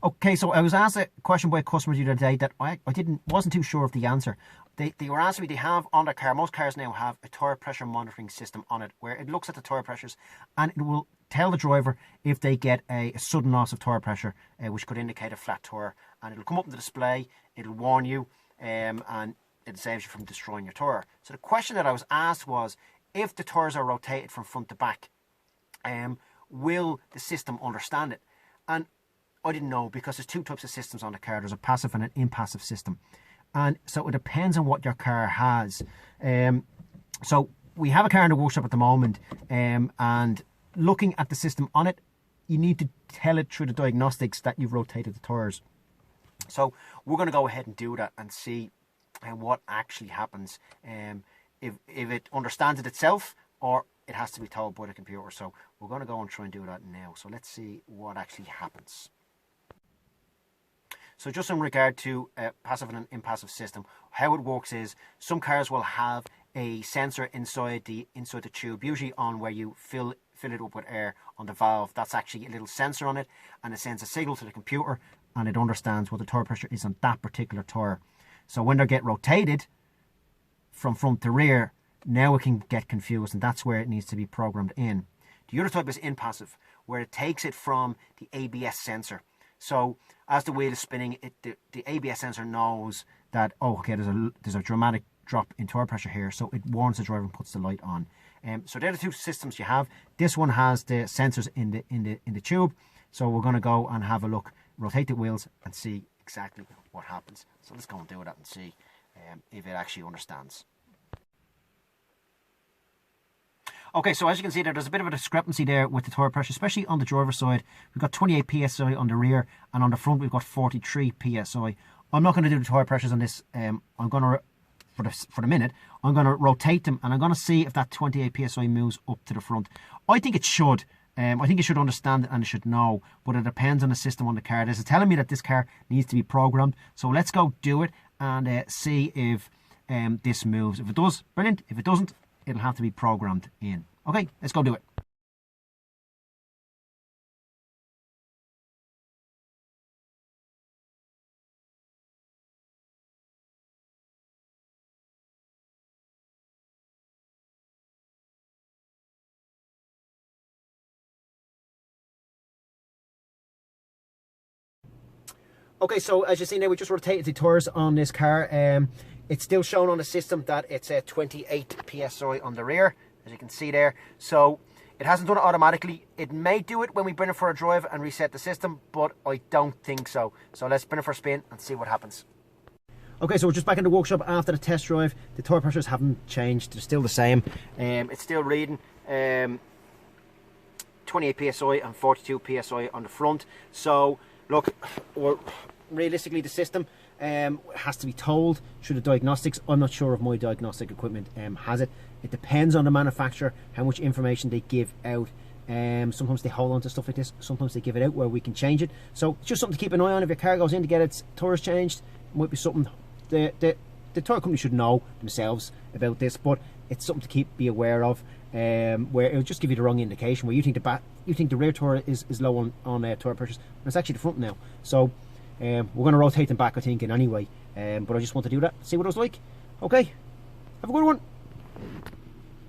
Okay, so I was asked a question by a customer the other day that I wasn't too sure of the answer. They were asking me, they have on their car, most cars now have a tyre pressure monitoring system on it, where it looks at the tyre pressures and it will tell the driver if they get a sudden loss of tyre pressure, which could indicate a flat tyre, and it'll come up on the display, it'll warn you, and it saves you from destroying your tyre. So the question that I was asked was, if the tyres are rotated from front to back, will the system understand it? And I didn't know, because there's two types of systems on the car. There's a passive and an impassive system. And so it depends on what your car has. So we have a car in the workshop at the moment, and looking at the system on it, you need to tell it through the diagnostics that you've rotated the tyres. So we're going to go ahead and do that and see what actually happens. If it understands it itself, or it has to be told by the computer. So we're going to go and try and do that now. So let's see what actually happens. So just in regard to a passive and an impassive system, how it works is some cars will have a sensor inside the tube, usually on where you fill it up with air on the valve. That's actually a little sensor on it, and it sends a signal to the computer, and it understands what the tyre pressure is on that particular tyre. So when they get rotated from front to rear, now it can get confused, and that's where it needs to be programmed in. The other type is impassive, where it takes it from the ABS sensor. So as the wheel is spinning, the ABS sensor knows that, oh, okay, there's a dramatic drop in tyre pressure here, so it warns the driver and puts the light on. So they're the two systems you have. This one has the sensors in the tube. So we're going to go and have a look, rotate the wheels, and see exactly what happens. So let's go and do that and see if it actually understands. Okay, so as you can see there's a bit of a discrepancy there with the tyre pressure, especially on the driver's side. We've got 28 psi on the rear, and on the front we've got 43 psi. I'm not going to do the tyre pressures on this. I'm going to, for the minute, I'm going to rotate them, and I'm going to see if that 28 psi moves up to the front. I think it should. I think it should understand it and it should know, but it depends on the system on the car. This is telling me that this car needs to be programmed. So let's go do it and see if this moves. If it does, brilliant. If it doesn't, it'll have to be programmed in. Okay, let's go do it. Okay, so as you see now, we just rotated the tyres on this car. It's still shown on the system that it's 28 psi on the rear, as you can see there. So it hasn't done it automatically. It may do it when we bring it for a drive and reset the system, but I don't think so. So let's bring it for a spin and see what happens. Okay, so we're just back in the workshop after the test drive. The tyre pressures haven't changed, they're still the same. It's still reading 28 psi and 42 psi on the front. So look, realistically the system has to be told through the diagnostics. I'm not sure if my diagnostic equipment has it. It depends on the manufacturer, how much information they give out. Sometimes they hold on to stuff like this, sometimes they give it out where we can change it. So it's just something to keep an eye on. If your car goes in to get its tyres changed, it might be something the tyre company should know themselves about this, but it's something to be aware of, where it'll just give you the wrong indication, where you think the rear tyre is low on tyre pressures, and it's actually the front now. So we're going to rotate them back, I think, in anyway, but I just want to do that, see what it was like. Okay, have a good one.